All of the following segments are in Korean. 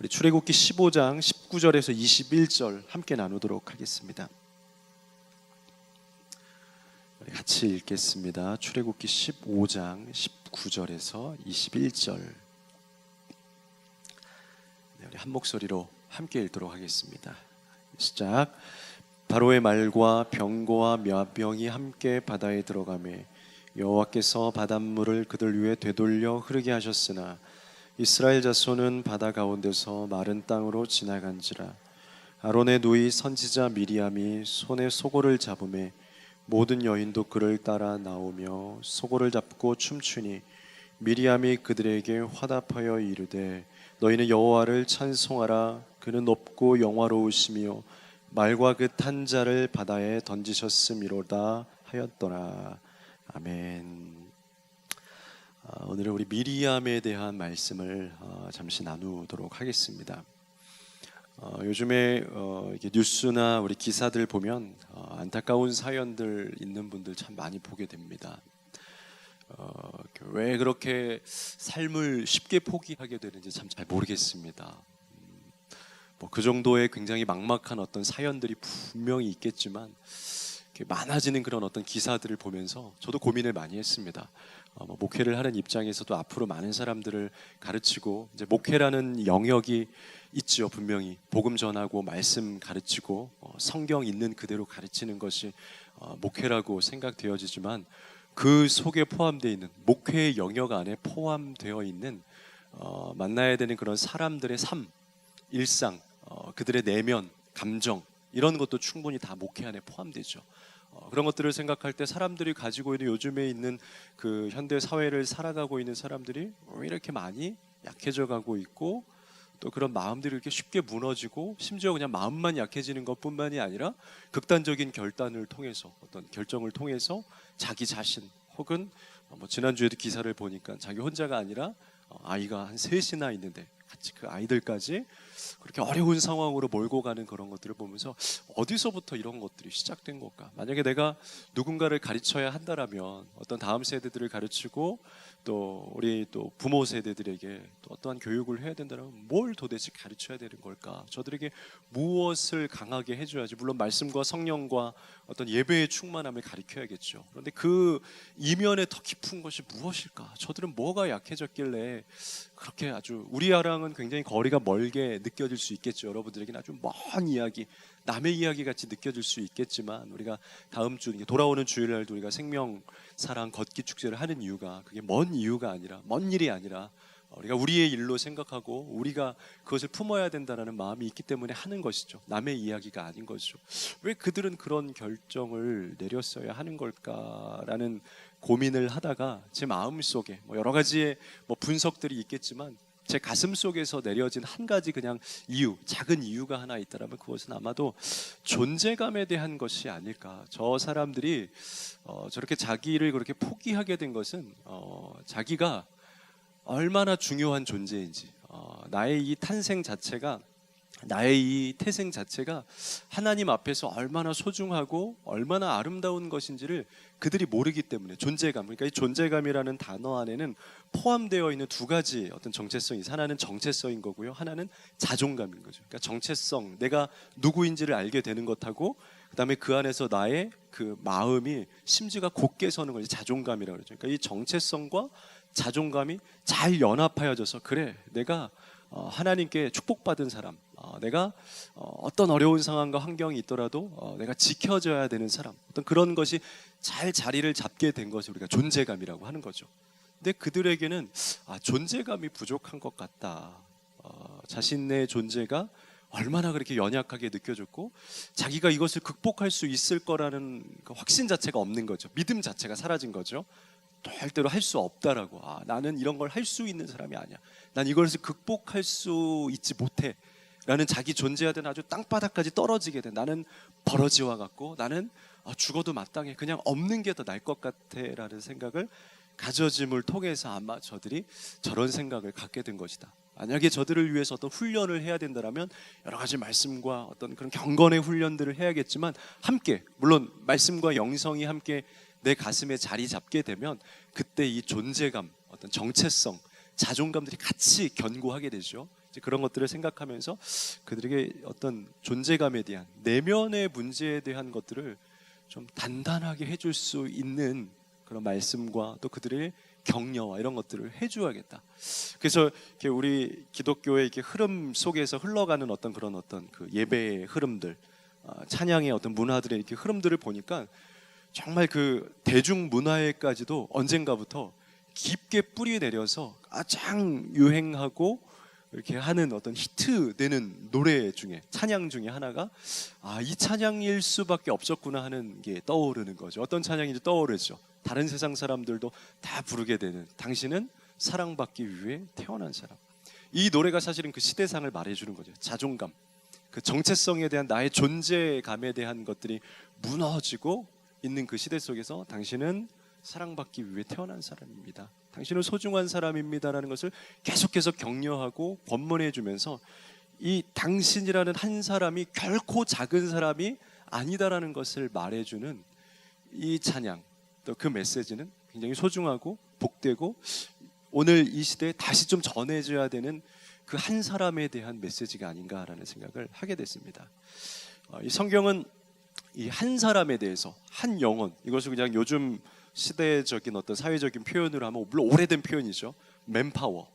우리 출애굽기 15장 19절에서 21절 함께 나누도록 하겠습니다. 우리 같이 읽겠습니다. 출애굽기 15장 19절에서 21절. 우리 한 목소리로 함께 읽도록 하겠습니다. 시작. 바로의 말과 병거와 병이 함께 바다에 들어가매 여호와께서 바닷물을 그들 위에 되돌려 흐르게 하셨으나 이스라엘 자손은 바다 가운데서 마른 땅으로 지나간지라. 아론의 누이 선지자 미리암이 손에 소고를 잡음에 모든 여인도 그를 따라 나오며 소고를 잡고 춤추니 미리암이 그들에게 화답하여 이르되 너희는 여호와를 찬송하라. 그는 높고 영화로우시며 말과 그 탄 자를 바다에 던지셨음이로다 하였더라. 아멘. 오늘은 우리 미리암에 대한 말씀을 잠시 나누도록 하겠습니다. 요즘에 이렇게 뉴스나 우리 기사들 보면 안타까운 사연들 있는 분들 참 많이 보게 됩니다. 왜 그렇게 삶을 쉽게 포기하게 되는지 참 잘 모르겠습니다. 그 정도의 굉장히 막막한 어떤 사연들이 분명히 있겠지만 많아지는 그런 어떤 기사들을 보면서 저도 고민을 많이 했습니다. 목회를 하는 입장에서도 앞으로 많은 사람들을 가르치고 이제 목회라는 영역이 있죠. 분명히 복음 전하고 말씀 가르치고 성경 있는 그대로 가르치는 것이 목회라고 생각되어지지만 그 속에 포함되어 있는 목회의 영역 안에 포함되어 있는 만나야 되는 그런 사람들의 삶, 일상, 그들의 내면, 감정 이런 것도 충분히 다 목회 안에 포함되죠. 그런 것들을 생각할 때 사람들이 가지고 있는 요즘에 있는 그 현대 사회를 살아가고 있는 사람들이 왜 이렇게 많이 약해져 가고 있고 또 그런 마음들이 이렇게 쉽게 무너지고 심지어 그냥 마음만 약해지는 것뿐만이 아니라 극단적인 결단을 통해서 어떤 결정을 통해서 자기 자신 혹은 지난주에도 기사를 보니까 자기 혼자가 아니라 아이가 한 셋이나 있는데 같이 그 아이들까지 그렇게 어려운 상황으로 몰고 가는 그런 것들을 보면서 어디서부터 이런 것들이 시작된 걸까? 만약에 내가 누군가를 가르쳐야 한다라면 어떤 다음 세대들을 가르치고 또 우리 또 부모 세대들에게 또 어떠한 교육을 해야 된다면 뭘 도대체 가르쳐야 되는 걸까? 저들에게 무엇을 강하게 해줘야지? 물론 말씀과 성령과 어떤 예배의 충만함을 가르쳐야겠죠. 그런데 그 이면에 더 깊은 것이 무엇일까? 저들은 뭐가 약해졌길래 그렇게 아주 우리와랑은 굉장히 거리가 멀게 느껴질 수 있겠죠. 여러분들에게는 아주 먼 이야기, 남의 이야기 같이 느껴질 수 있겠지만 우리가 다음 주 돌아오는 주일날도 우리가 생명 사랑 걷기 축제를 하는 이유가 그게 먼 이유가 아니라 먼 일이 아니라 우리가 우리의 일로 생각하고 우리가 그것을 품어야 된다는 마음이 있기 때문에 하는 것이죠. 남의 이야기가 아닌 것이죠. 왜 그들은 그런 결정을 내렸어야 하는 걸까라는 고민을 하다가 제 마음속에 여러 가지의 분석들이 있겠지만 제 가슴 속에서 내려진 한 가지 그냥 이유, 작은 이유가 하나 있다면 그것은 아마도 존재감에 대한 것이 아닐까. 저 사람들이 저렇게 자기를 그렇게 포기하게 된 것은 자기가 얼마나 중요한 존재인지, 나의 이 탄생 자체가, 나의 이 태생 자체가 하나님 앞에서 얼마나 소중하고 얼마나 아름다운 것인지를 그들이 모르기 때문에 존재감, 그러니까 이 존재감이라는 단어 안에는 포함되어 있는 두 가지 어떤 정체성이 있어요. 하나는 정체성인 거고요, 하나는 자존감인 거죠. 그러니까 정체성, 내가 누구인지를 알게 되는 것하고 그다음에 그 안에서 나의 그 마음이 심지가 곧게 서는 것이 자존감이라고 그러죠. 그러니까 이 정체성과 자존감이 잘 연합하여져서 그래, 내가 하나님께 축복받은 사람, 내가 어떤 어려운 상황과 환경이 있더라도 내가 지켜져야 되는 사람, 어떤 그런 것이 잘 자리를 잡게 된 것이 우리가 존재감이라고 하는 거죠. 근데 그들에게는 존재감이 부족한 것 같다. 자신의 존재가 얼마나 그렇게 연약하게 느껴졌고 자기가 이것을 극복할 수 있을 거라는 그 확신 자체가 없는 거죠. 믿음 자체가 사라진 거죠. 절대로 할 수 없다라고. 나는 이런 걸 할 수 있는 사람이 아니야. 난 이것을 극복할 수 있지 못해 라는 자기 존재하던 아주 땅바닥까지 떨어지게 된, 나는 버러지와 같고 나는 죽어도 마땅해, 그냥 없는 게 더 나을 것 같아 라는 생각을 가져짐을 통해서 아마 저들이 저런 생각을 갖게 된 것이다. 만약에 저들을 위해서 어떤 훈련을 해야 된다면 여러 가지 말씀과 어떤 그런 경건의 훈련들을 해야겠지만 함께, 물론 말씀과 영성이 함께 내 가슴에 자리 잡게 되면 그때 이 존재감, 어떤 정체성, 자존감들이 같이 견고하게 되죠. 이제 그런 것들을 생각하면서 그들에게 어떤 존재감에 대한 내면의 문제에 대한 것들을 좀 단단하게 해줄 수 있는 그런 말씀과 또 그들의 격려와 이런 것들을 해줘야겠다. 그래서 이렇게 우리 기독교의 이렇게 흐름 속에서 흘러가는 어떤 그런 어떤 그 예배의 흐름들, 찬양의 어떤 문화들의 이렇게 흐름들을 보니까 정말 그 대중 문화에까지도 언젠가부터 깊게 뿌리 내려서 가장 유행하고 이렇게 하는 어떤 히트되는 노래 중에 찬양 중에 하나가 이 찬양일 수밖에 없었구나 하는 게 떠오르는 거죠. 어떤 찬양인지 떠오르죠. 다른 세상 사람들도 다 부르게 되는 당신은 사랑받기 위해 태어난 사람. 이 노래가 사실은 그 시대상을 말해주는 거죠. 자존감, 그 정체성에 대한 나의 존재감에 대한 것들이 무너지고 있는 그 시대 속에서 당신은 사랑받기 위해 태어난 사람입니다. 당신은 소중한 사람입니다라는 것을 계속해서 격려하고 권면해 주면서 이 당신이라는 한 사람이 결코 작은 사람이 아니다라는 것을 말해주는 이 찬양, 또 그 메시지는 굉장히 소중하고 복되고 오늘 이 시대에 다시 좀 전해져야 되는 그 한 사람에 대한 메시지가 아닌가라는 생각을 하게 됐습니다. 이 성경은 이 한 사람에 대해서 한 영혼, 이것을 그냥 요즘 시대적인 어떤 사회적인 표현으로 하면 물론 오래된 표현이죠. 맨파워,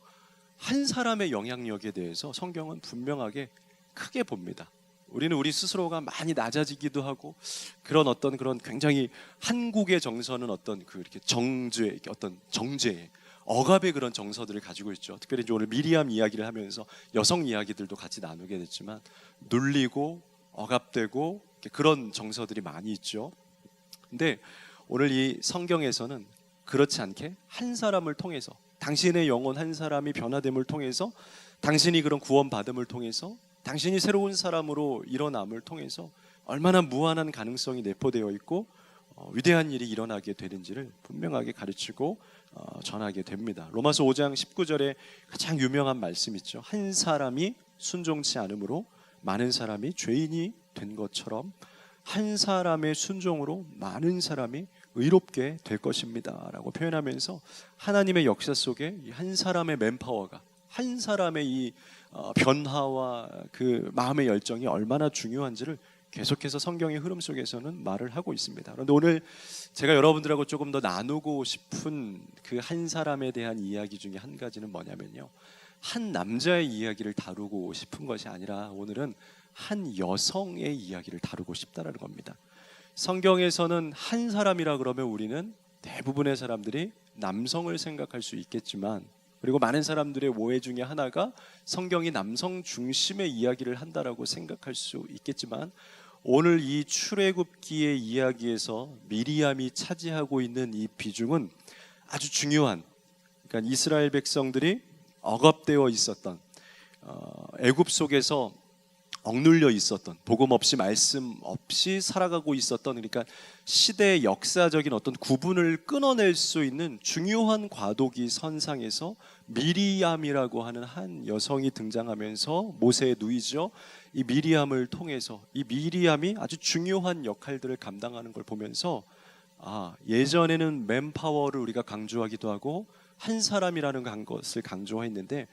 한 사람의 영향력에 대해서 성경은 분명하게 크게 봅니다. 우리는 우리 스스로가 많이 낮아지기도 하고 그런 어떤 그런 굉장히 한국의 정서는 어떤 그 이렇게 정죄, 어떤 정죄, 억압의 그런 정서들을 가지고 있죠. 특별히 이제 오늘 미리암 이야기를 하면서 여성 이야기들도 같이 나누게 됐지만 눌리고 억압되고 그런 정서들이 많이 있죠. 근데 오늘 이 성경에서는 그렇지 않게 한 사람을 통해서 당신의 영혼 한 사람이 변화됨을 통해서 당신이 그런 구원받음을 통해서 당신이 새로운 사람으로 일어남을 통해서 얼마나 무한한 가능성이 내포되어 있고 위대한 일이 일어나게 되는지를 분명하게 가르치고 전하게 됩니다. 로마서 5장 19절에 가장 유명한 말씀 있죠. 한 사람이 순종치 않음으로 많은 사람이 죄인이 된 것처럼 한 사람의 순종으로 많은 사람이 의롭게 될 것입니다 라고 표현하면서 하나님의 역사 속에 한 사람의 맨파워가, 한 사람의 이 변화와 그 마음의 열정이 얼마나 중요한지를 계속해서 성경의 흐름 속에서는 말을 하고 있습니다. 그런데 오늘 제가 여러분들하고 조금 더 나누고 싶은 그 한 사람에 대한 이야기 중에 한 가지는 뭐냐면요, 한 남자의 이야기를 다루고 싶은 것이 아니라 오늘은 한 여성의 이야기를 다루고 싶다라는 겁니다. 성경에서는 한 사람이라 그러면 우리는 대부분의 사람들이 남성을 생각할 수 있겠지만, 그리고 많은 사람들의 오해 중에 하나가 성경이 남성 중심의 이야기를 한다라고 생각할 수 있겠지만, 오늘 이 출애굽기의 이야기에서 미리암이 차지하고 있는 이 비중은 아주 중요한, 그러니까 이스라엘 백성들이 억압되어 있었던 애굽 속에서 억눌려 있었던, 복음 없이 말씀 없이 살아가고 있었던, 그러니까 시대의 역사적인 어떤 구분을 끊어낼 수 있는 중요한 과도기 선상에서 미리암이라고 하는 한 여성이 등장하면서 모세의 누이죠. 이 미리암을 통해서 이 미리암이 아주 중요한 역할들을 감당하는 걸 보면서 예전에는 맨파워를 우리가 강조하기도 하고 한 사람이라는 것을 강조했는데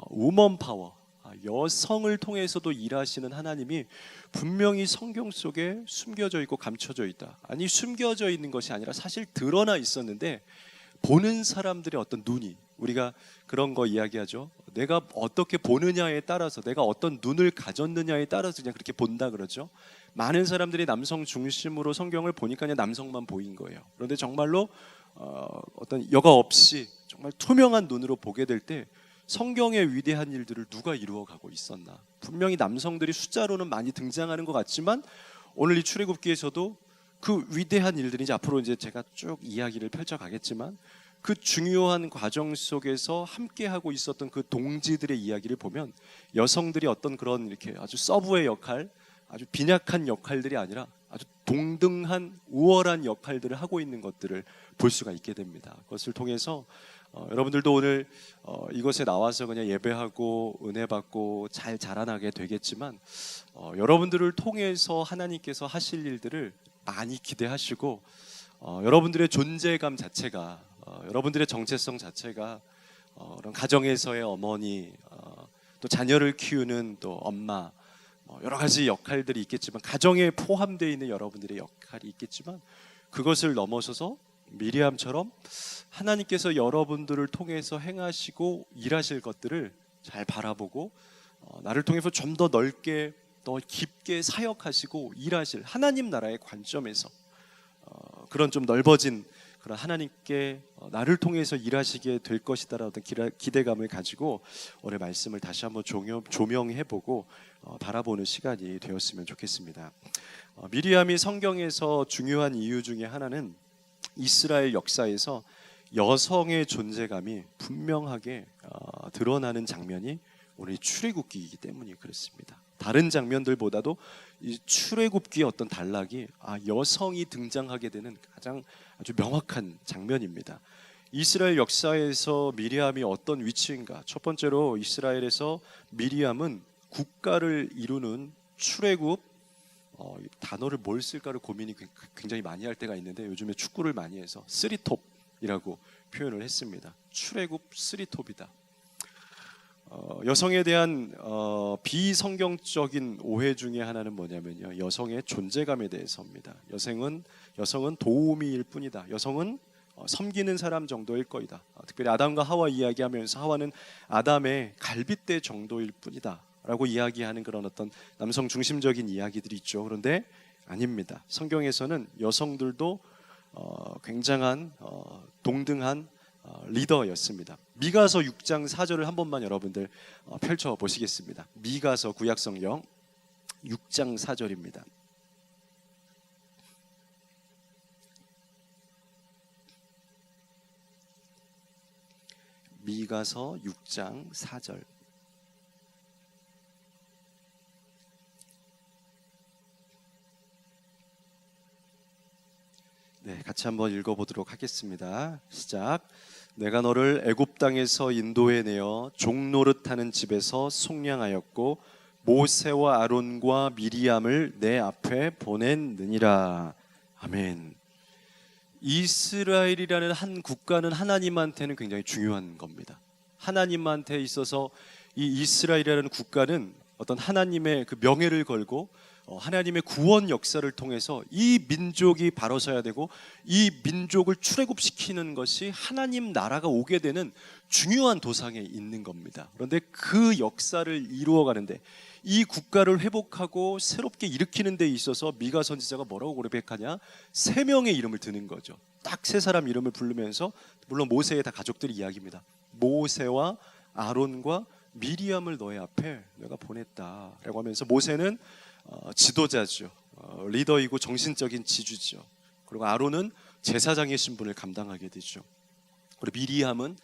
우먼 파워, 여성을 통해서도 일하시는 하나님이 분명히 성경 속에 숨겨져 있고 감춰져 있다. 아니, 숨겨져 있는 것이 아니라 사실 드러나 있었는데 보는 사람들의 어떤 눈이, 우리가 그런 거 이야기하죠. 내가 어떻게 보느냐에 따라서, 내가 어떤 눈을 가졌느냐에 따라서 그냥 그렇게 본다 그러죠. 많은 사람들이 남성 중심으로 성경을 보니까 그냥 남성만 보인 거예요. 그런데 정말로 어떤 여과 없이 정말 투명한 눈으로 보게 될 때 성경의 위대한 일들을 누가 이루어가고 있었나. 분명히 남성들이 숫자로는 많이 등장하는 것 같지만 오늘 이 출애굽기에서도 그 위대한 일들이 이제 앞으로 이제 제가 쭉 이야기를 펼쳐가겠지만 그 중요한 과정 속에서 함께하고 있었던 그 동지들의 이야기를 보면 여성들이 어떤 그런 이렇게 아주 서브의 역할, 아주 빈약한 역할들이 아니라 아주 동등한 우월한 역할들을 하고 있는 것들을 볼 수가 있게 됩니다. 그것을 통해서 여러분들도 오늘 이곳에 나와서 그냥 예배하고 은혜 받고 잘 자라나게 되겠지만 여러분들을 통해서 하나님께서 하실 일들을 많이 기대하시고 여러분들의 존재감 자체가 여러분들의 정체성 자체가 그런 가정에서의 어머니, 또 자녀를 키우는 또 엄마, 여러 가지 역할들이 있겠지만, 가정에 포함되어 있는 여러분들의 역할이 있겠지만, 그것을 넘어서서 미리암처럼 하나님께서 여러분들을 통해서 행하시고 일하실 것들을 잘 바라보고 나를 통해서 좀 더 넓게 더 깊게 사역하시고 일하실 하나님 나라의 관점에서 그런 좀 넓어진 그런 하나님께 나를 통해서 일하시게 될 것이다라는 기대감을 가지고 오늘 말씀을 다시 한번 조명해보고 바라보는 시간이 되었으면 좋겠습니다. 미리암이 성경에서 중요한 이유 중에 하나는 이스라엘 역사에서 여성의 존재감이 분명하게 드러나는 장면이 오늘 출애굽기이기 때문이 그렇습니다. 다른 장면들보다도 이 출애굽기의 어떤 단락이 여성이 등장하게 되는 가장 아주 명확한 장면입니다. 이스라엘 역사에서 미리암이 어떤 위치인가? 첫 번째로 이스라엘에서 미리암은 국가를 이루는 출애굽, 단어를 뭘 쓸까를 고민이 굉장히 많이 할 때가 있는데, 요즘에 축구를 많이 해서 쓰리톱이라고 표현을 했습니다. 출애굽 쓰리톱이다. 여성에 대한 비성경적인 오해 중에 하나는 뭐냐면요, 여성의 존재감에 대해서입니다. 여성은 도우미일 뿐이다. 여성은 섬기는 사람 정도일 거이다. 특별히 아담과 하와 이야기하면서 하와는 아담의 갈빗대 정도일 뿐이다 라고 이야기하는 그런 어떤 남성 중심적인 이야기들이 있죠. 그런데 아닙니다. 성경에서는 여성들도 굉장한 동등한 리더였습니다. 미가서 6장 4절을 한 번만 여러분들 펼쳐 보시겠습니다. 미가서 구약성경 6장 4절입니다. 미가서 6장 4절. 네, 같이 한번 읽어보도록 하겠습니다. 시작. 내가 너를 애굽 땅에서 인도해 내어 종노릇하는 집에서 속량하였고 모세와 아론과 미리암을 내 앞에 보냈느니라. 아멘. 이스라엘이라는 한 국가는 하나님한테는 굉장히 중요한 겁니다. 하나님한테 있어서 이 이스라엘이라는 국가는 어떤 하나님의 그 명예를 걸고 하나님의 구원 역사를 통해서 이 민족이 바로 서야 되고 이 민족을 출애굽시키는 것이 하나님 나라가 오게 되는 중요한 도상에 있는 겁니다. 그런데 그 역사를 이루어가는데, 이 국가를 회복하고 새롭게 일으키는 데 있어서 미가 선지자가 뭐라고 고백하냐? 3명의 이름을 드는 거죠. 딱 3사람 이름을 부르면서, 물론 모세의 다 가족들이 이야기입니다. 모세와 아론과 미리암을 너의 앞에 내가 보냈다라고 하면서, 모세는 지도자죠. 리더이고 정신적인 지주죠. 그리고 아론은 제사장의 신분을 감당하게 되죠. 그리고 미리암은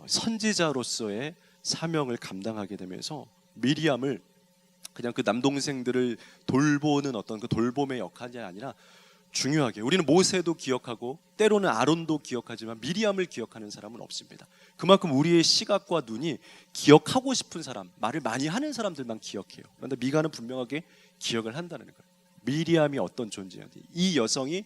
선지자로서의 사명을 감당하게 되면서, 미리암을 그냥 그 남동생들을 돌보는 어떤 그 돌봄의 역할이 아니라 중요하게, 우리는 모세도 기억하고 때로는 아론도 기억하지만 미리암을 기억하는 사람은 없습니다. 그만큼 우리의 시각과 눈이 기억하고 싶은 사람, 말을 많이 하는 사람들만 기억해요. 그런데 미가는 분명하게 기억을 한다는 거예요. 미리암이 어떤 존재인지, 이 여성이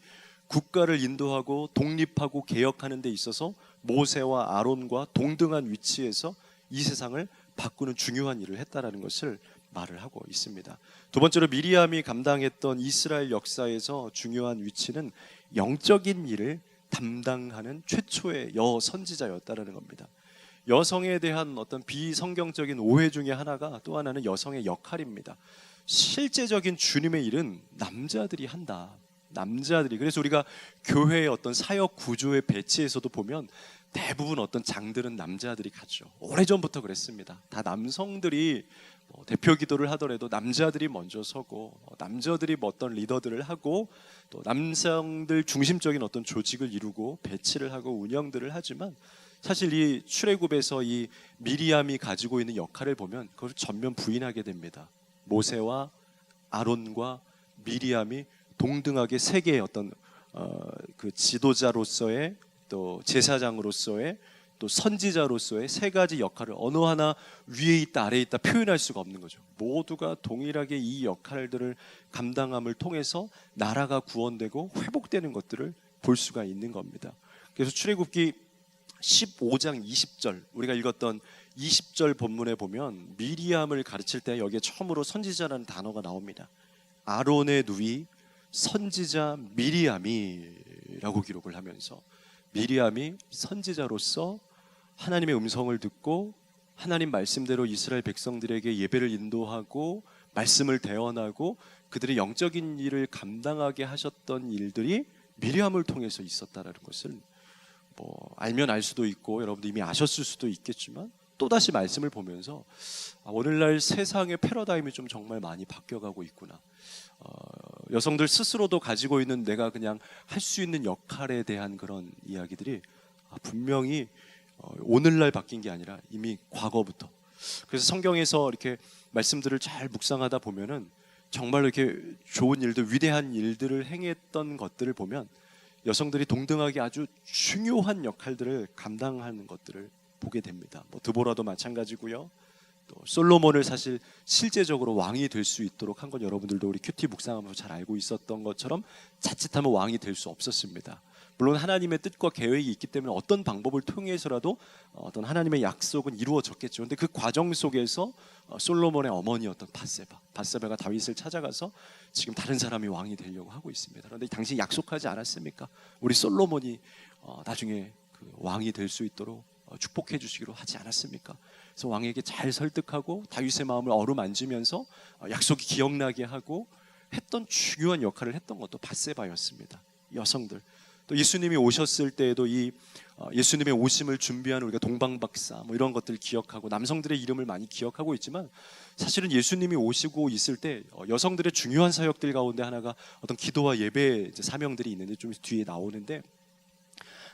국가를 인도하고 독립하고 개혁하는 데 있어서 모세와 아론과 동등한 위치에서 이 세상을 바꾸는 중요한 일을 했다라는 것을 말을 하고 있습니다. 두 번째로 미리암이 감당했던 이스라엘 역사에서 중요한 위치는 영적인 일을 담당하는 최초의 여선지자였다라는 겁니다. 여성에 대한 어떤 비성경적인 오해 중에 하나가, 또 하나는 여성의 역할입니다. 실제적인 주님의 일은 남자들이 한다. 남자들이. 그래서 우리가 교회의 어떤 사역 구조의 배치에서도 보면 대부분 어떤 장들은 남자들이 가죠. 오래전부터 그랬습니다. 다 남성들이 대표 기도를 하더라도 남자들이 먼저 서고, 남자들이 어떤 리더들을 하고, 또 남성들 중심적인 어떤 조직을 이루고 배치를 하고 운영들을 하지만, 사실 이 출애굽에서 이 미리암이 가지고 있는 역할을 보면 그걸 전면 부인하게 됩니다. 모세와 아론과 미리암이 동등하게 세 개의 어떤 그 지도자로서의, 또 제사장으로서의, 또 선지자로서의 세 가지 역할을 어느 하나 위에 있다 아래에 있다 표현할 수가 없는 거죠. 모두가 동일하게 이 역할들을 감당함을 통해서 나라가 구원되고 회복되는 것들을 볼 수가 있는 겁니다. 그래서 출애굽기 15장 20절, 우리가 읽었던 20절 본문에 보면 미리암을 가르칠 때 여기에 처음으로 선지자라는 단어가 나옵니다. 아론의 누이 선지자 미리암이라고 기록을 하면서 미리암이 선지자로서 하나님의 음성을 듣고 하나님 말씀대로 이스라엘 백성들에게 예배를 인도하고 말씀을 대언하고 그들의 영적인 일을 감당하게 하셨던 일들이 미리암을 통해서 있었다라는 것을 뭐 알면 알 수도 있고 여러분도 이미 아셨을 수도 있겠지만 또다시 말씀을 보면서 오늘날 세상의 패러다임이 좀 정말 많이 바뀌어가고 있구나. 여성들 스스로도 가지고 있는 내가 그냥 할 수 있는 역할에 대한 그런 이야기들이 분명히 오늘날 바뀐 게 아니라 이미 과거부터. 그래서 성경에서 이렇게 말씀들을 잘 묵상하다 보면은 정말 이렇게 좋은 일들, 위대한 일들을 행했던 것들을 보면 여성들이 동등하게 아주 중요한 역할들을 감당하는 것들을 보게 됩니다. 뭐 드보라도 마찬가지고요. 또 솔로몬을 사실 실제적으로 왕이 될 수 있도록 한 건 여러분들도 우리 큐티 묵상하면서 잘 알고 있었던 것처럼 자칫하면 왕이 될 수 없었습니다. 물론 하나님의 뜻과 계획이 있기 때문에 어떤 방법을 통해서라도 어떤 하나님의 약속은 이루어졌겠죠. 그런데 그 과정 속에서 솔로몬의 어머니였던 밧세바가 다윗을 찾아가서 지금 다른 사람이 왕이 되려고 하고 있습니다. 그런데 당신이 약속하지 않았습니까? 우리 솔로몬이 나중에 그 왕이 될 수 있도록 축복해 주시기로 하지 않았습니까? 그래서 왕에게 잘 설득하고 다윗의 마음을 어루만지면서 약속이 기억나게 하고 했던 중요한 역할을 했던 것도 밧세바였습니다. 여성들. 또 예수님이 오셨을 때에도 이 예수님의 오심을 준비하는 우리가 동방박사 뭐 이런 것들 기억하고 남성들의 이름을 많이 기억하고 있지만 사실은 예수님이 오시고 있을 때 여성들의 중요한 사역들 가운데 하나가 어떤 기도와 예배 사명들이 있는데 좀 뒤에 나오는데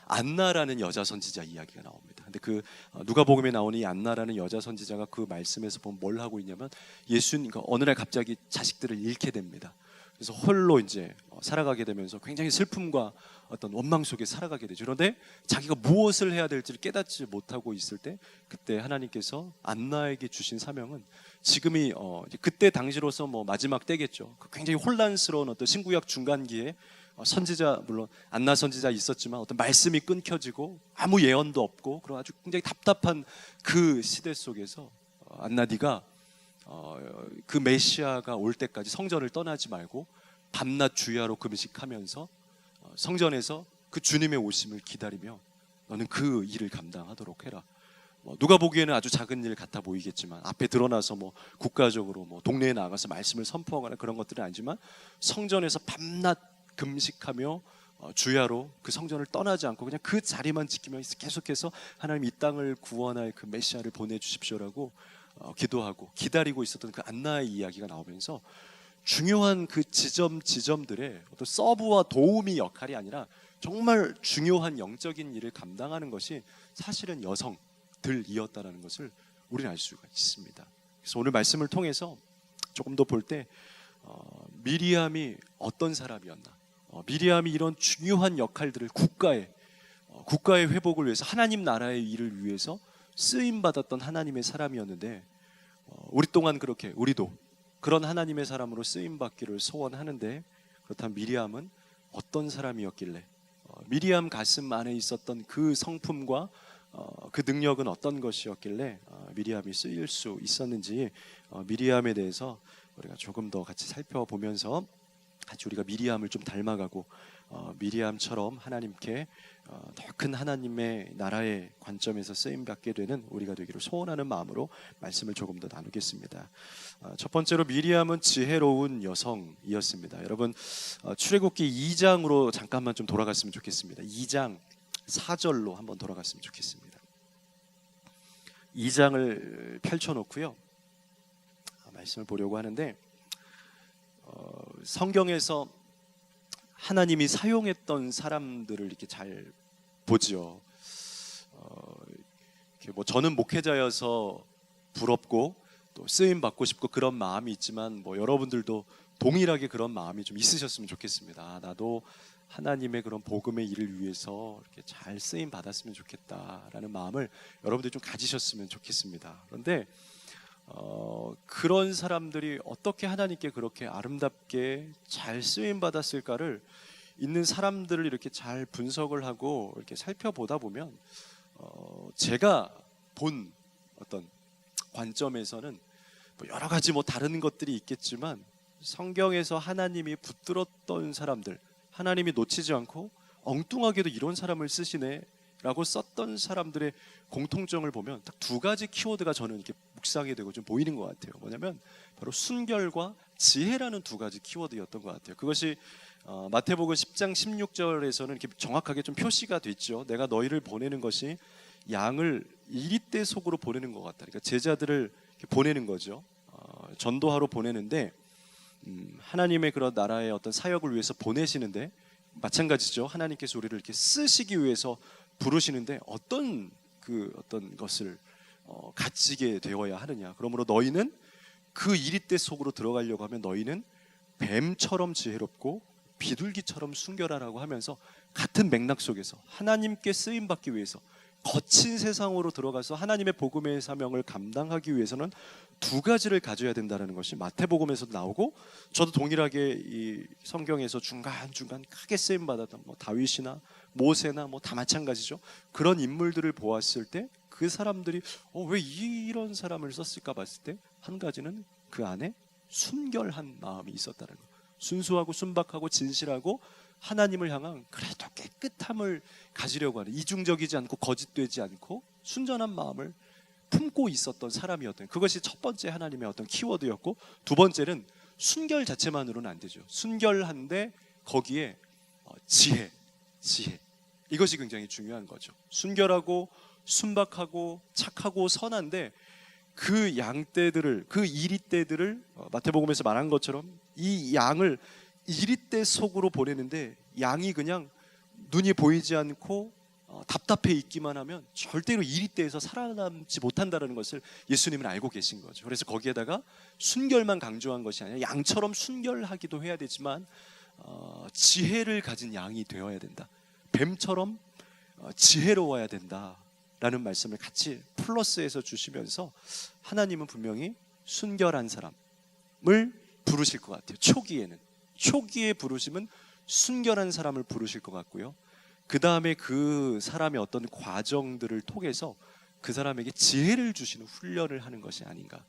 안나라는 여자 선지자 이야기가 나옵니다. 근데 그 누가복음에 나오는 이 안나라는 여자 선지자가 그 말씀에서 보면 뭘 하고 있냐면 예수님 어느 날 갑자기 자식들을 잃게 됩니다. 그래서 홀로 이제 살아가게 되면서 굉장히 슬픔과 어떤 원망 속에 살아가게 되죠. 그런데 자기가 무엇을 해야 될지를 깨닫지 못하고 있을 때 그때 하나님께서 안나에게 주신 사명은 지금이 그때 당시로서 뭐 마지막 때겠죠. 굉장히 혼란스러운 어떤 신구약 중간기에 선지자 물론 안나 선지자 있었지만 어떤 말씀이 끊겨지고 아무 예언도 없고 그런 아주 굉장히 답답한 그 시대 속에서 안나 네가 그 메시아가 올 때까지 성전을 떠나지 말고 밤낮 주야로 금식하면서 성전에서 그 주님의 오심을 기다리며 너는 그 일을 감당하도록 해라. 누가 보기에는 아주 작은 일 같아 보이겠지만 앞에 드러나서 뭐 국가적으로 뭐 동네에 나가서 말씀을 선포하거나 그런 것들은 아니지만 성전에서 밤낮 금식하며 주야로 그 성전을 떠나지 않고 그냥 그 자리만 지키면서 계속해서 하나님 이 땅을 구원할 그 메시아를 보내주십시오라고 기도하고 기다리고 있었던 그 안나의 이야기가 나오면서 중요한 그 지점들의 어떤 서브와 도우미 역할이 아니라 정말 중요한 영적인 일을 감당하는 것이 사실은 여성들이었다는 것을 우리는 알 수가 있습니다. 그래서 오늘 말씀을 통해서 조금 더 볼 때 미리암이 어떤 사람이었나, 미리암이 이런 중요한 역할들을 국가의 회복을 위해서 하나님 나라의 일을 위해서 쓰임 받았던 하나님의 사람이었는데 우리 또한 그렇게 우리도 그런 하나님의 사람으로 쓰임 받기를 소원하는데 그렇다면 미리암은 어떤 사람이었길래 미리암 가슴 안에 있었던 그 성품과 그 능력은 어떤 것이었길래 미리암이 쓰일 수 있었는지 미리암에 대해서 우리가 조금 더 같이 살펴보면서 같이 우리가 미리암을 좀 닮아가고 미리암처럼 하나님께 더 큰 하나님의 나라의 관점에서 쓰임받게 되는 우리가 되기를 소원하는 마음으로 말씀을 조금 더 나누겠습니다. 첫 번째로 미리암은 지혜로운 여성이었습니다. 여러분 출애굽기 2장으로 잠깐만 좀 돌아갔으면 좋겠습니다. 2장 4절로 한번 돌아갔으면 좋겠습니다. 2장을 펼쳐놓고요 말씀을 보려고 하는데 성경에서 하나님이 사용했던 사람들을 이렇게 잘 보죠. 뭐 저는 목회자여서 부럽고 또 쓰임 받고 싶고 그런 마음이 있지만 뭐 여러분들도 동일하게 그런 마음이 좀 있으셨으면 좋겠습니다. 나도 하나님의 그런 복음의 일을 위해서 이렇게 잘 쓰임 받았으면 좋겠다라는 마음을 여러분들이 좀 가지셨으면 좋겠습니다. 그런데 그런 사람들이 어떻게 하나님께 그렇게 아름답게 잘 쓰임 받았을까를 있는 사람들을 이렇게 잘 분석을 하고 이렇게 살펴보다 보면 제가 본 어떤 관점에서는 뭐 여러 가지 뭐 다른 것들이 있겠지만 성경에서 하나님이 붙들었던 사람들, 하나님이 놓치지 않고 엉뚱하게도 이런 사람을 쓰시네 라고 썼던 사람들의 공통점을 보면 딱 두 가지 키워드가 저는 이렇게 묵상이 되고 좀 보이는 것 같아요. 뭐냐면 바로 순결과 지혜라는 두 가지 키워드였던 것 같아요. 그것이 마태복음 10장 16절에서는 이렇게 정확하게 좀 표시가 됐죠. 내가 너희를 보내는 것이 양을 이리떼 속으로 보내는 것 같다. 그러니까 제자들을 보내는 거죠. 전도하러 보내는데 하나님의 그런 나라의 어떤 사역을 위해서 보내시는데 마찬가지죠. 하나님께서 우리를 이렇게 쓰시기 위해서 부르시는데 어떤 것을 가지게 되어야 하느냐. 그러므로 너희는 그 이리떼 속으로 들어가려고 하면 너희는 뱀처럼 지혜롭고 비둘기처럼 순결하라고 하면서 같은 맥락 속에서 하나님께 쓰임 받기 위해서 거친 세상으로 들어가서 하나님의 복음의 사명을 감당하기 위해서는 두 가지를 가져야 된다는 것이 마태복음에서도 나오고, 저도 동일하게 이 성경에서 중간중간 크게 쓰임 받았던 뭐 다윗이나 모세나 뭐 다 마찬가지죠. 그런 인물들을 보았을 때 그 사람들이 왜 이런 사람을 썼을까 봤을 때 한 가지는 그 안에 순결한 마음이 있었다는 거. 순수하고 순박하고 진실하고 하나님을 향한 그래도 깨끗함을 가지려고 하는, 이중적이지 않고 거짓되지 않고 순전한 마음을 품고 있었던 사람이었던, 그것이 첫 번째 하나님의 어떤 키워드였고, 두 번째는 순결 자체만으로는 안 되죠. 순결한데 거기에 지혜 이것이 굉장히 중요한 거죠. 순결하고 순박하고 착하고 선한데 그 양떼들을, 그 이리떼들을 마태복음에서 말한 것처럼 이 양을 이리떼 속으로 보내는데 양이 그냥 눈이 보이지 않고 답답해 있기만 하면 절대로 이리떼에서 살아남지 못한다는 것을 예수님은 알고 계신 거죠. 그래서 거기에다가 순결만 강조한 것이 아니라 양처럼 순결하기도 해야 되지만 지혜를 가진 양이 되어야 된다. 뱀처럼 지혜로워야 된다라는 말씀을 같이 플러스해서 주시면서 하나님은 분명히 순결한 사람을 부르실 것 같아요. 초기에 부르심은 순결한 사람을 부르실 것 같고요. 그 다음에 그 사람의 어떤 과정들을 통해서 그 사람에게 지혜를 주시는 훈련을 하는 것이 아닌가.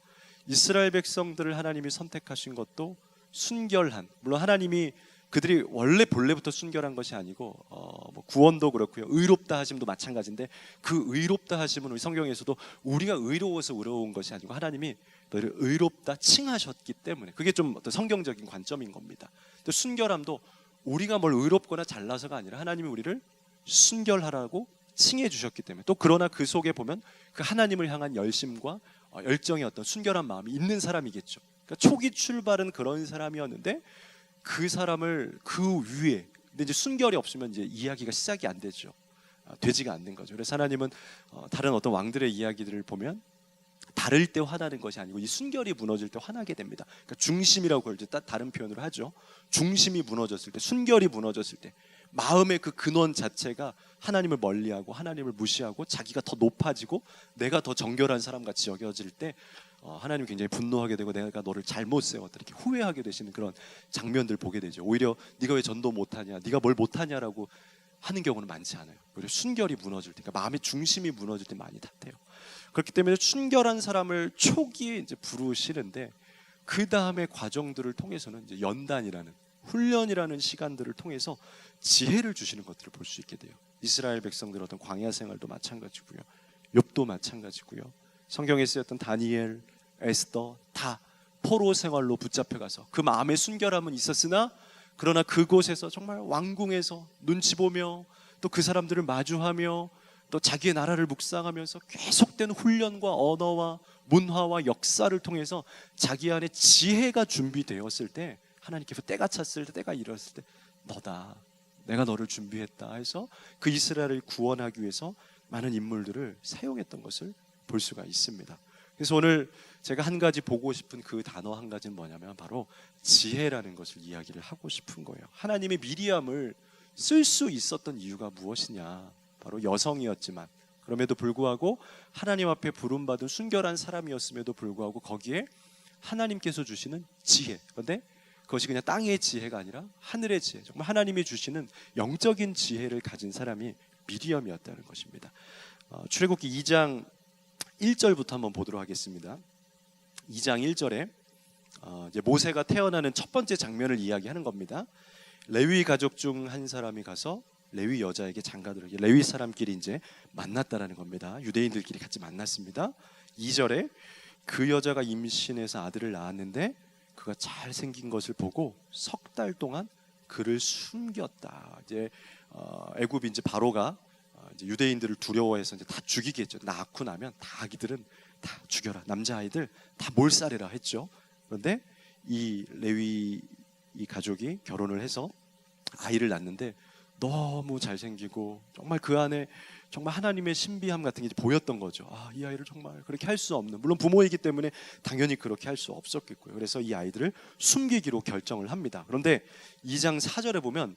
이스라엘 백성들을 하나님이 선택하신 것도 순결한, 물론 하나님이 그들이 원래 본래부터 순결한 것이 아니고 뭐 구원도 그렇고요, 의롭다 하심도 마찬가지인데, 그 의롭다 하심은 우리 성경에서도 우리가 의로워서 의로운 것이 아니고 하나님이 너희를 의롭다 칭하셨기 때문에, 그게 좀 어떤 성경적인 관점인 겁니다. 또 순결함도 우리가 뭘 의롭거나 잘나서가 아니라 하나님이 우리를 순결하라고 칭해 주셨기 때문에, 또 그러나 그 속에 보면 그 하나님을 향한 열심과 열정의 어떤 순결한 마음이 있는 사람이겠죠. 그러니까 초기 출발은 그런 사람이었는데 그 사람을 그 위에, 근데 이제 순결이 없으면 이제 이야기가 시작이 안 되죠. 되지가 않는 거죠. 그래서 하나님은 다른 어떤 왕들의 이야기들을 보면 다를 때 화나는 것이 아니고 이 순결이 무너질 때 화나게 됩니다. 그러니까 중심이라고 그걸 이제 다른 표현으로 하죠. 중심이 무너졌을 때, 순결이 무너졌을 때, 마음의 그 근원 자체가 하나님을 멀리하고 하나님을 무시하고 자기가 더 높아지고 내가 더 정결한 사람같이 여겨질 때 하나님 굉장히 분노하게 되고 내가 너를 잘못 세웠다 이렇게 후회하게 되시는 그런 장면들 보게 되죠. 오히려 네가 왜 전도 못하냐, 네가 뭘 못하냐라고 하는 경우는 많지 않아요. 오히려 순결이 무너질 때, 그러니까 마음의 중심이 무너질 때 많이 탓해요. 그렇기 때문에 순결한 사람을 초기에 이제 부르시는데 그 다음에 과정들을 통해서는 이제 연단이라는, 훈련이라는 시간들을 통해서 지혜를 주시는 것들을 볼 수 있게 돼요. 이스라엘 백성들 어떤 광야 생활도 마찬가지고요, 욥도 마찬가지고요, 성경에 쓰였던 다니엘, 에스더 다 포로 생활로 붙잡혀가서 그 마음의 순결함은 있었으나 그러나 그곳에서 정말 왕궁에서 눈치 보며 또 그 사람들을 마주하며 또 자기의 나라를 묵상하면서 계속된 훈련과 언어와 문화와 역사를 통해서 자기 안에 지혜가 준비되었을 때 하나님께서 때가 찼을 때, 때가 이뤘을 때 너다, 내가 너를 준비했다 해서 그 이스라엘을 구원하기 위해서 많은 인물들을 사용했던 것을 볼 수가 있습니다. 그래서 오늘 제가 한 가지 보고 싶은 그 단어 한 가지는 뭐냐면 바로 지혜라는 것을 이야기를 하고 싶은 거예요. 하나님이 미리암을 쓸 수 있었던 이유가 무엇이냐, 바로 여성이었지만 그럼에도 불구하고 하나님 앞에 부름받은 순결한 사람이었음에도 불구하고 거기에 하나님께서 주시는 지혜, 그런데 그것이 그냥 땅의 지혜가 아니라 하늘의 지혜, 정말 하나님이 주시는 영적인 지혜를 가진 사람이 미리암이었다는 것입니다. 출애굽기 2장 1절부터 한번 보도록 하겠습니다. 2장 1절에 이제 모세가 태어나는 첫 번째 장면을 이야기하는 겁니다. 레위 가족 중 한 사람이 가서 레위 여자에게 장가들어, 레위 사람끼리 이제 만났다라는 겁니다. 유대인들끼리 같이 만났습니다. 2절에 그 여자가 임신해서 아들을 낳았는데 그가 잘 생긴 것을 보고 석 달 동안 그를 숨겼다. 이제 애굽 이제 바로가 이제 유대인들을 두려워해서 이제 다 죽이겠죠. 낳고 나면 다 아기들은 다 죽여라. 남자아이들 다 몰살해라 했죠. 그런데 이 레위 이 가족이 결혼을 해서 아이를 낳는데 너무 잘생기고 정말 그 안에 정말 하나님의 신비함 같은 게 보였던 거죠. 이 아이를 정말 그렇게 할 수 없는, 물론 부모이기 때문에 당연히 그렇게 할 수 없었겠고요. 그래서 이 아이들을 숨기기로 결정을 합니다. 그런데 2장 4절에 보면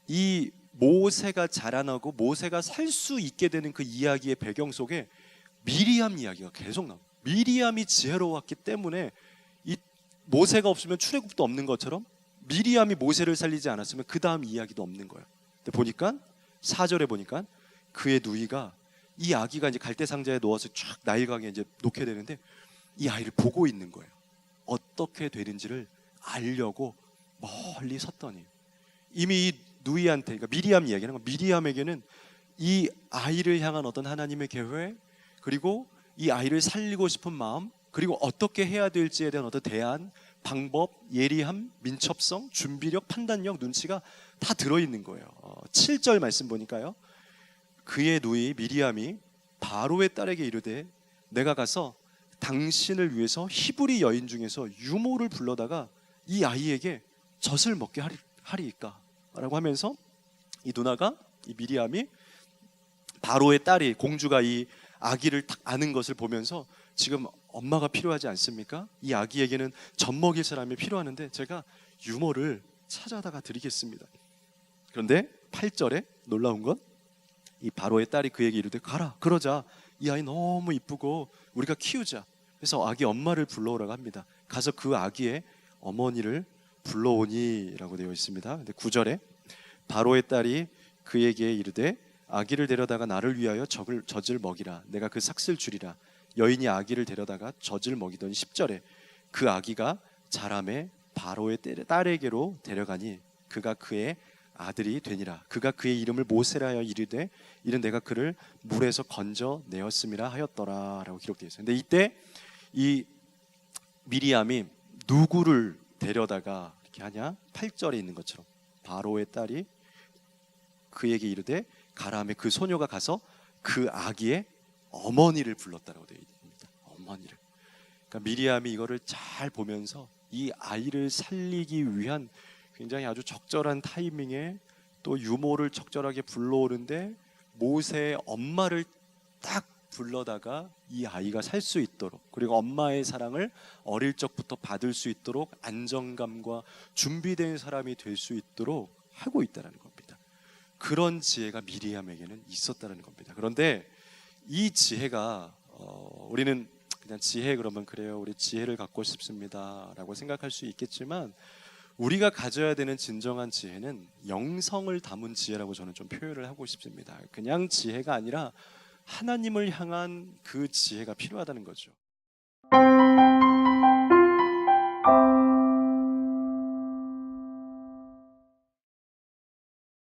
이 모세가 자라나고 모세가 살 수 있게 되는 그 이야기의 배경 속에 미리암 이야기가 계속 나옵니다. 미리암이 지혜로웠기 때문에 이 모세가 없으면 출애굽도 없는 것처럼 미리암이 모세를 살리지 않았으면 그 다음 이야기도 없는 거예요. 근데 보니까 4절에 보니까 그의 누이가 이 아기가 이제 갈대 상자에 넣어서 쫙 나일강에 이제 놓게 되는데 이 아이를 보고 있는 거예요. 어떻게 되는지를 알려고 멀리 섰더니 이미 이 누이한테, 그러니까 미리암 이야기하는 거, 미리암에게는 이 아이를 향한 어떤 하나님의 계획, 그리고 이 아이를 살리고 싶은 마음, 그리고 어떻게 해야 될지에 대한 어떤 대안, 방법, 예리함, 민첩성, 준비력, 판단력, 눈치가 다 들어있는 거예요. 7절 말씀 보니까요, 그의 누이 미리암이 바로의 딸에게 이르되 내가 가서 당신을 위해서 히브리 여인 중에서 유모를 불러다가 이 아이에게 젖을 먹게 하리이까 라고 하면서 이 누나가, 이 미리암이 바로의 딸이, 공주가 이 아기를 딱 아는 것을 보면서 지금 엄마가 필요하지 않습니까? 이 아기에게는 젖 먹일 사람이 필요하는데 제가 유모를 찾아다가 드리겠습니다. 그런데 8절에 놀라운 건 이 바로의 딸이 그에게 이르되 가라, 그러자, 이 아이 너무 이쁘고 우리가 키우자. 그래서 아기 엄마를 불러오라고 합니다. 가서 그 아기의 어머니를 불러오니 라고 되어 있습니다. 근데 9절에 바로의 딸이 그에게 이르되 아기를 데려다가 나를 위하여 젖을 먹이라. 내가 그 삭슬 주리라. 여인이 아기를 데려다가 젖을 먹이더니 10절에 그 아기가 자라매 바로의 딸에게로 데려가니 그가 그의 아들이 되니라. 그가 그의 이름을 모세라 하여 이르되 이는 내가 그를 물에서 건져 내었음이라 하였더라 라고 기록되어 있어요. 근데 이때 이 미리암이 누구를 데려다가 이렇게 하냐? 8절에 있는 것처럼 바로의 딸이 그에게 이르되 가라함에 그 소녀가 가서 그 아기의 어머니를 불렀다라고 되어 있습니다. 어머니를. 그러니까 미리암이 이거를 잘 보면서 이 아이를 살리기 위한 굉장히 아주 적절한 타이밍에 또 유모를 적절하게 불러오는데 모세의 엄마를 딱 불러다가 이 아이가 살 수 있도록, 그리고 엄마의 사랑을 어릴 적부터 받을 수 있도록 안정감과 준비된 사람이 될 수 있도록 하고 있다는 겁니다. 그런 지혜가 미리암에게는 있었다는 겁니다. 그런데 이 지혜가 우리는 그냥 지혜 그러면 그래요, 우리 지혜를 갖고 싶습니다 라고 생각할 수 있겠지만 우리가 가져야 되는 진정한 지혜는 영성을 담은 지혜라고 저는 좀 표현을 하고 싶습니다. 그냥 지혜가 아니라 하나님을 향한 그 지혜가 필요하다는 거죠.